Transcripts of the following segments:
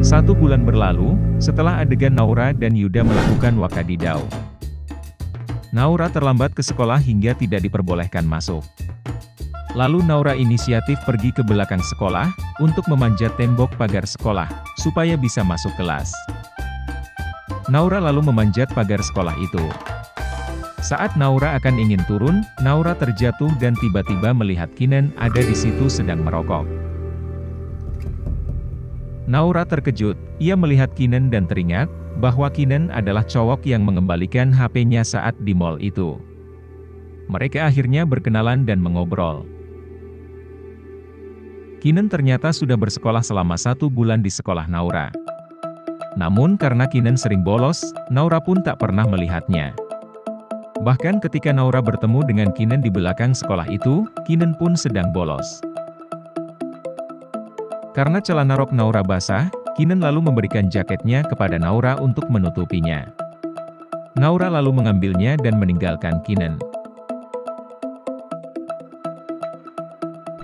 1 bulan berlalu, setelah adegan Naura dan Yuda melakukan wakadidau. Naura terlambat ke sekolah hingga tidak diperbolehkan masuk. Lalu Naura inisiatif pergi ke belakang sekolah, untuk memanjat tembok pagar sekolah, supaya bisa masuk kelas. Naura lalu memanjat pagar sekolah itu. Saat Naura akan ingin turun, Naura terjatuh dan tiba-tiba melihat Kinan ada di situ sedang merokok. Naura terkejut, ia melihat Kinan dan teringat, bahwa Kinan adalah cowok yang mengembalikan HP-nya saat di mall itu. Mereka akhirnya berkenalan dan mengobrol. Kinan ternyata sudah bersekolah selama 1 bulan di sekolah Naura. Namun karena Kinan sering bolos, Naura pun tak pernah melihatnya. Bahkan ketika Naura bertemu dengan Kinan di belakang sekolah itu, Kinan pun sedang bolos. Karena celana rok Naura basah, Kinan lalu memberikan jaketnya kepada Naura untuk menutupinya. Naura lalu mengambilnya dan meninggalkan Kinan.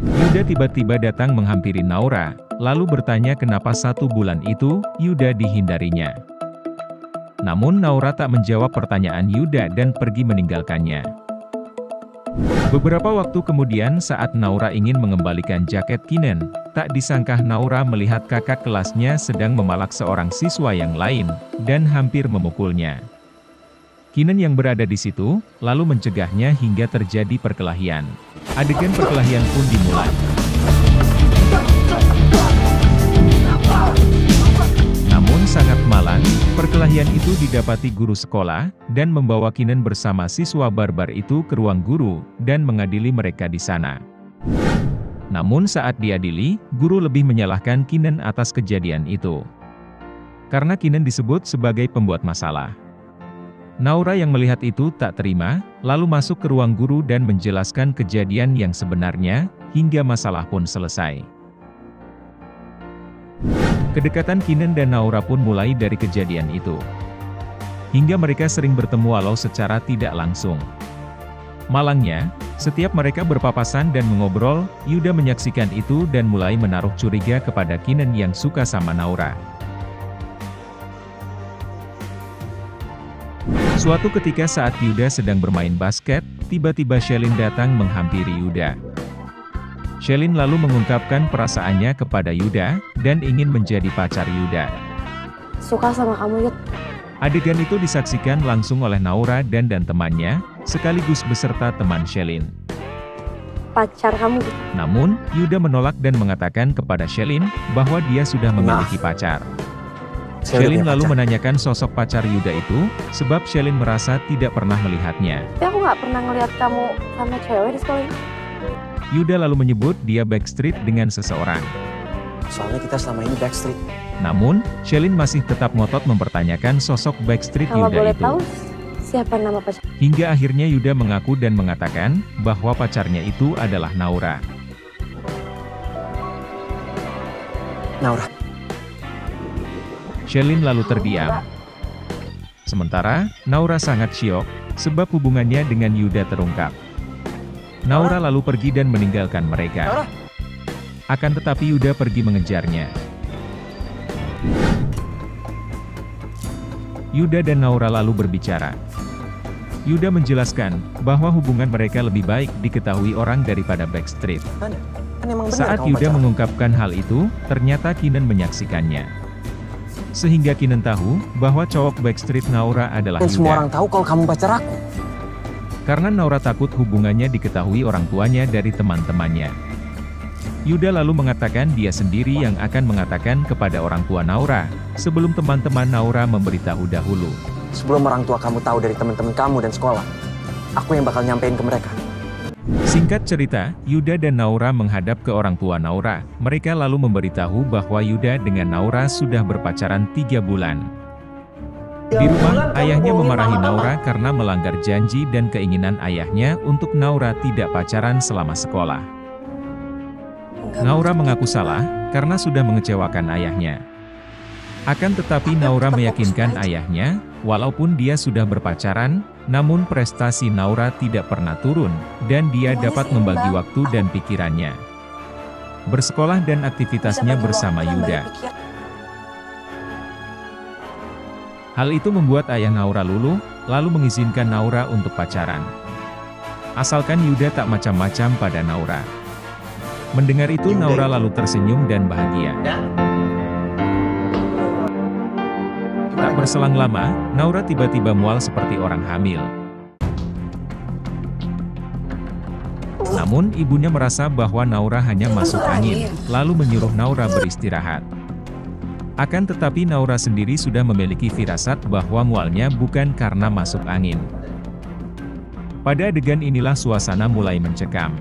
Yuda tiba-tiba datang menghampiri Naura, lalu bertanya kenapa 1 bulan itu, Yuda dihindarinya. Namun Naura tak menjawab pertanyaan Yuda dan pergi meninggalkannya. Beberapa waktu kemudian saat Naura ingin mengembalikan jaket Kinan, tak disangka Naura melihat kakak kelasnya sedang memalak seorang siswa yang lain, dan hampir memukulnya. Kinan yang berada di situ, lalu mencegahnya hingga terjadi perkelahian. Adegan perkelahian pun dimulai. Namun sangat malang, perkelahian itu didapati guru sekolah, dan membawa Kinan bersama siswa barbar itu ke ruang guru, dan mengadili mereka di sana. Namun saat diadili, guru lebih menyalahkan Kinan atas kejadian itu. Karena Kinan disebut sebagai pembuat masalah. Naura yang melihat itu tak terima, lalu masuk ke ruang guru dan menjelaskan kejadian yang sebenarnya, hingga masalah pun selesai. Kedekatan Kinan dan Naura pun mulai dari kejadian itu. Hingga mereka sering bertemu walau secara tidak langsung. Malangnya, setiap mereka berpapasan dan mengobrol, Yuda menyaksikan itu dan mulai menaruh curiga kepada Kinan yang suka sama Naura. Suatu ketika saat Yuda sedang bermain basket, tiba-tiba Shelin datang menghampiri Yuda. Shelin lalu mengungkapkan perasaannya kepada Yuda, dan ingin menjadi pacar Yuda. Suka sama kamu, Yud. Adegan itu disaksikan langsung oleh Naura dan temannya, sekaligus beserta teman Shelin. Pacar kamu, Yud. Namun, Yuda menolak dan mengatakan kepada Shelin, bahwa dia sudah memiliki pacar. Shelin lalu menanyakan sosok pacar Yuda itu, sebab Shelin merasa tidak pernah melihatnya. Tapi aku nggak pernah ngeliat kamu sama cewek di sekolah ini. Yuda lalu menyebut dia backstreet dengan seseorang. Soalnya kita selama ini backstreet. Namun, Shelin masih tetap ngotot mempertanyakan sosok backstreet Kalau Yuda boleh itu. tahu, siapa nama pacar? Hingga akhirnya Yuda mengaku dan mengatakan, bahwa pacarnya itu adalah Naura. Naura. Shelin lalu terdiam. Sementara, Naura sangat syok, sebab hubungannya dengan Yuda terungkap. Naura lalu pergi dan meninggalkan mereka. Akan tetapi Yuda pergi mengejarnya. Yuda dan Naura lalu berbicara. Yuda menjelaskan, bahwa hubungan mereka lebih baik diketahui orang daripada backstreet. Saat Yuda mengungkapkan hal itu, ternyata Kinan menyaksikannya. Sehingga Kinan tahu, bahwa cowok backstreet Naura adalah Dan Yuda. semua orang tahu kalau kamu pacar aku. Karena Naura takut hubungannya diketahui orang tuanya dari teman-temannya. Yuda lalu mengatakan dia sendiri yang akan mengatakan kepada orang tua Naura, sebelum teman-teman Naura memberitahu dahulu. Sebelum orang tua kamu tahu dari teman-teman kamu dan sekolah, aku yang bakal nyampein ke mereka. Singkat cerita, Yuda dan Naura menghadap ke orang tua Naura. Mereka lalu memberitahu bahwa Yuda dengan Naura sudah berpacaran 3 bulan. Di rumah, ayahnya memarahi Naura karena melanggar janji dan keinginan ayahnya untuk Naura tidak pacaran selama sekolah. Naura mengaku salah, karena sudah mengecewakan ayahnya. Akan tetapi Naura meyakinkan ayahnya, walaupun dia sudah berpacaran, namun prestasi Naura tidak pernah turun, dan dia dapat membagi waktu dan pikirannya. Bersekolah dan aktivitasnya bersama Yuda. Hal itu membuat ayah Naura luluh, lalu mengizinkan Naura untuk pacaran. Asalkan Yuda tak macam-macam pada Naura. Mendengar itu Naura lalu tersenyum dan bahagia. Tak berselang lama, Naura tiba-tiba mual seperti orang hamil. Namun ibunya merasa bahwa Naura hanya masuk angin, lalu menyuruh Naura beristirahat. Akan tetapi Naura sendiri sudah memiliki firasat bahwa mualnya bukan karena masuk angin. Pada adegan inilah suasana mulai mencekam.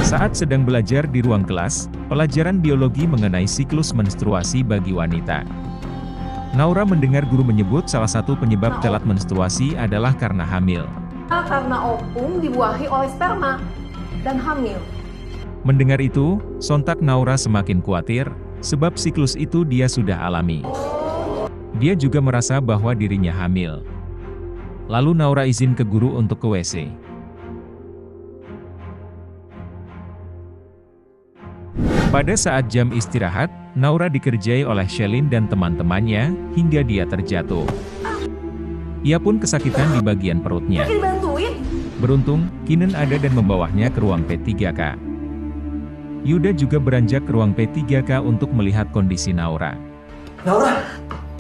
Saat sedang belajar di ruang kelas, pelajaran biologi mengenai siklus menstruasi bagi wanita. Naura mendengar guru menyebut salah satu penyebab telat menstruasi adalah karena hamil. Karena ovum dibuahi oleh sperma dan hamil. Mendengar itu, sontak Naura semakin khawatir, sebab siklus itu dia sudah alami. Dia juga merasa bahwa dirinya hamil. Lalu Naura izin ke guru untuk ke WC. Pada saat jam istirahat, Naura dikerjai oleh Shelin dan teman-temannya, hingga dia terjatuh. Ia pun kesakitan di bagian perutnya. Beruntung, Kinen ada dan membawanya ke ruang P3K. Yuda juga beranjak ke ruang P3K untuk melihat kondisi Naura. Naura,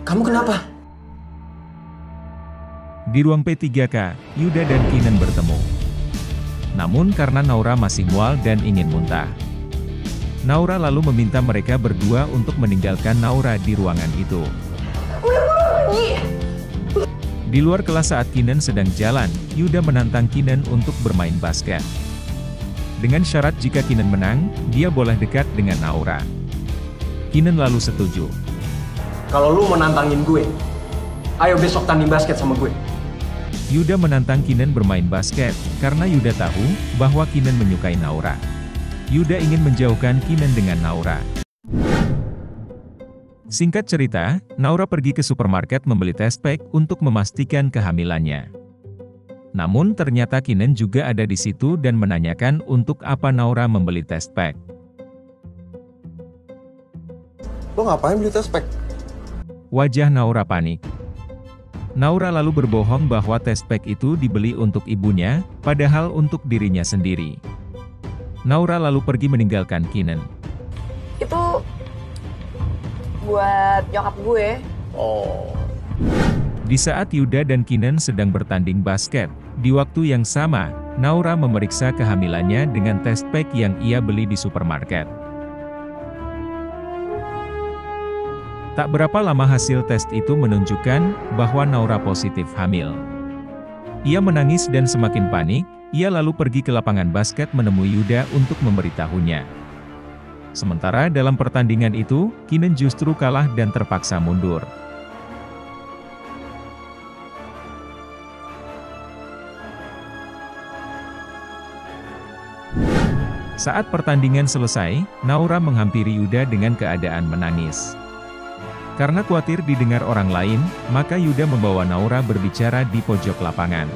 kamu kenapa? Di ruang P3K, Yuda dan Kinen bertemu. Namun karena Naura masih mual dan ingin muntah, Naura lalu meminta mereka berdua untuk meninggalkan Naura di ruangan itu. Di luar kelas saat Kinen sedang jalan, Yuda menantang Kinen untuk bermain basket. Dengan syarat jika Kinen menang, dia boleh dekat dengan Naura. Kinen lalu setuju. Kalau lu mau nantangin gue, ayo besok tanding basket sama gue. Yuda menantang Kinen bermain basket, karena Yuda tahu bahwa Kinen menyukai Naura. Yuda ingin menjauhkan Kinen dengan Naura. Singkat cerita, Naura pergi ke supermarket membeli test pack untuk memastikan kehamilannya. Namun ternyata Kinen juga ada di situ dan menanyakan untuk apa Naura membeli test pack. Lo ngapain beli test pack? Wajah Naura panik. Naura lalu berbohong bahwa test pack itu dibeli untuk ibunya, padahal untuk dirinya sendiri. Naura lalu pergi meninggalkan Kinen. Itu buat nyokap gue. Oh. Di saat Yuda dan Kinen sedang bertanding basket, di waktu yang sama, Naura memeriksa kehamilannya dengan test pack yang ia beli di supermarket. Tak berapa lama hasil tes itu menunjukkan bahwa Naura positif hamil. Ia menangis dan semakin panik, ia lalu pergi ke lapangan basket menemui Yuda untuk memberitahunya. Sementara dalam pertandingan itu, Kinen justru kalah dan terpaksa mundur. Saat pertandingan selesai, Naura menghampiri Yuda dengan keadaan menangis. Karena khawatir didengar orang lain, maka Yuda membawa Naura berbicara di pojok lapangan.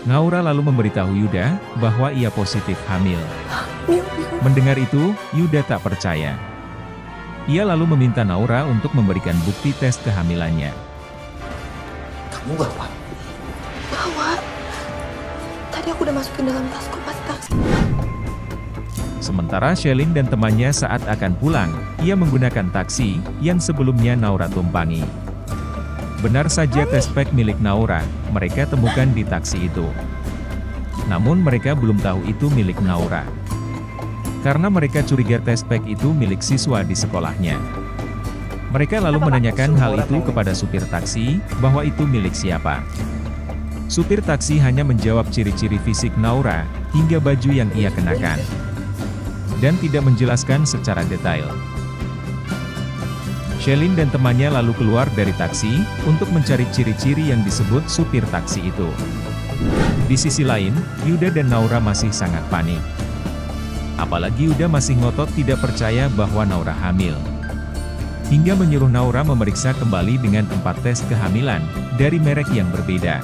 Naura lalu memberitahu Yuda bahwa ia positif hamil. Mendengar itu, Yuda tak percaya. Ia lalu meminta Naura untuk memberikan bukti tes kehamilannya. Kamu bawa? Bawa. Tadi aku udah masukin dalam tasku pas taksi. Sementara Shelin dan temannya saat akan pulang, ia menggunakan taksi yang sebelumnya Naura tumpangi. Benar saja test pack milik Naura, mereka temukan di taksi itu. Namun mereka belum tahu itu milik Naura. Karena mereka curiga test pack itu milik siswa di sekolahnya. Mereka lalu menanyakan hal itu kepada supir taksi, bahwa itu milik siapa. Supir taksi hanya menjawab ciri-ciri fisik Naura, hingga baju yang ia kenakan. Dan tidak menjelaskan secara detail. Shelin dan temannya lalu keluar dari taksi, untuk mencari ciri-ciri yang disebut supir taksi itu. Di sisi lain, Yuda dan Naura masih sangat panik. Apalagi Yuda masih ngotot tidak percaya bahwa Naura hamil. Hingga menyuruh Naura memeriksa kembali dengan 4 tes kehamilan, dari merek yang berbeda.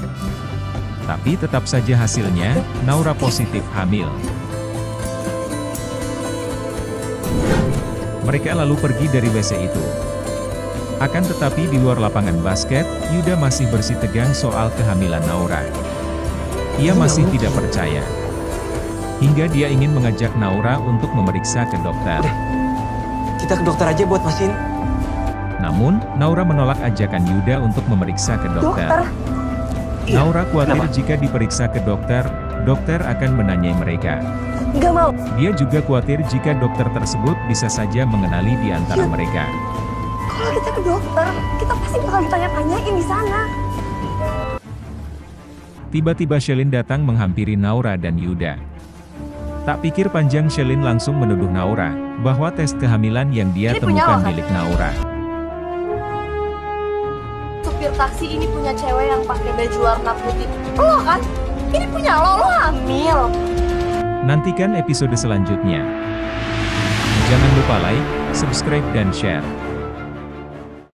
Tapi tetap saja hasilnya, Naura positif hamil. Mereka lalu pergi dari WC itu. Akan tetapi di luar lapangan basket, Yuda masih bersitegang soal kehamilan Naura. Ia masih tidak percaya. Hingga dia ingin mengajak Naura untuk memeriksa ke dokter. Kita ke dokter aja buat pastiin. Namun, Naura menolak ajakan Yuda untuk memeriksa ke dokter. Naura khawatir jika diperiksa ke dokter, dokter akan menanyai mereka. Nggak mau. Dia juga khawatir jika dokter tersebut bisa saja mengenali di antara mereka. Kalau kita ke dokter, kita pasti bakal ditanya-tanyain di sana. Tiba-tiba Shelin datang menghampiri Naura dan Yuda. Tak pikir panjang, Shelin langsung menuduh Naura bahwa tes kehamilan yang dia Ini punya temukan lo, kan? milik Naura. Supir taksi ini punya cewek yang pakai baju warna putih. Lo kan? Ini punya lo hamil. Nantikan episode selanjutnya. Jangan lupa like, subscribe dan share.